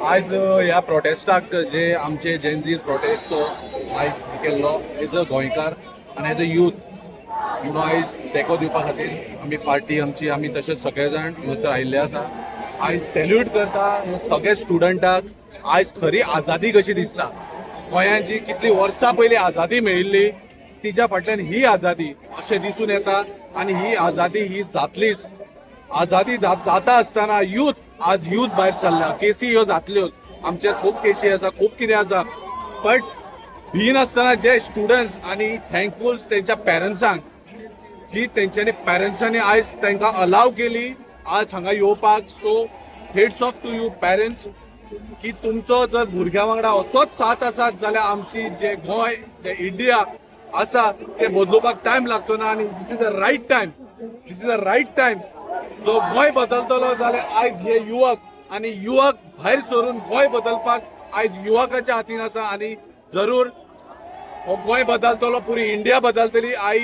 आज ह्या प्रोटेस्टाक जे आमचे जेनझी प्रोटेस्ट तो आयज केल्लो एज अ गोंयकार आनी एज अ यूथ म्हणून आयज तेंको दिवपा खातीर आमी पार्टी आमी तशेंच सगळे जाण हांगासर आयिल्ले आसा. आयज सॅल्यूट करता ह्या सगळे स्टुडंटाक. आयज खरी आझादी कशी दिसता. गोंयांत जी कितली वर्सां पयलीं आझादी मेळिल्ली तिच्या फाटल्यान ही आझादी अशें दिसून येता आनी ही आझादी ही जातलीच. आझादी जाता आसतना आज यूथ भायर सरला. केसी ह्यो जातल्योच. आमचे खूब केसी आसा, खूब कितें आसा, बट भिनासतना जे स्टुडंट्स आनी थँकफूल तेंच्या पॅरंट्सांक जी तेंच्यांनी पॅरंट्सांनी आयज तांकां अलाव केली आज हांगा येवपाक. So hats off to you parents की तुमचो जर भुरग्यां वांगडा असोच साथ आसात जाल्यार आमची जे गोंय जे इंडिया आसा ते बदलुपाक टायम लागचो ना. आनी this is the right time. This is the right time. जो गोंय बदलतलो जाल्यार आयज हे युवक भायर सरून गोंय बदलपाक आयज युवकाच्या हातीन आसा. आनी जरूर हो गोंय बदलतलो, पुरी इंडिया बदलतली. आय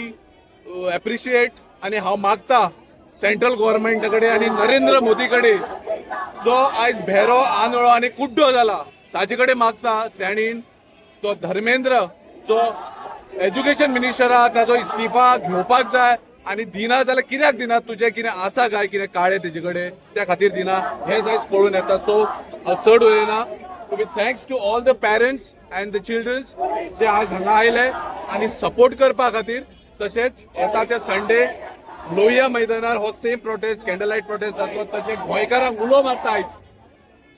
एप्रिशिएट आनी हांव मागता सेंट्रल गव्हर्मेंटा कडेन आनी नरेंद्र मोदी कडेन जो आयज भेरो आंधळो आनी कुड्डो जाला ताजे कडेन मागता ताणीन तो धर्मेंद्र जो एज्युकेशन मिनिस्टर आहा ताजो इस्तिफा घेवपाक जाय. आनी दिना जाल्यार कित्याक दिना, तुजें कितें आसा काय कितें काळें तेजे कडेन त्या खातीर दिना हें आयज कळून येता. सो हांव चड उलयना. Thanks to all the parents and the childrens जे आज हांगा आयले आनी सपोर्ट करपा खातीर. तशेंच येता त्या संडे लोहिया मैदानार हो same prostate candle light prostate जातलो. तशें गोंयकारांक उलो मारता आयज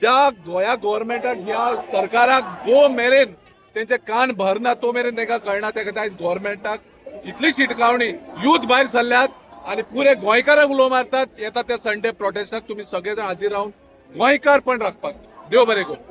ज्या गोंया गव्हर्मेंटाक ह्या सरकाराक जो मेरेन तेंचे कान भरना तो मेरेन तांकां कळना. त्या खातीर आयज गव्हर्मेंटाक इतली शिटकावणी यूथ भायर सरल्यात आनी पुरे गोंयकारांक उलो मारतात. येता त्या संडे प्रोटेस्टाक तुमी सगळे जाण हाजीर रावन गोंयकार पण राखपाक. देव बरें करूं.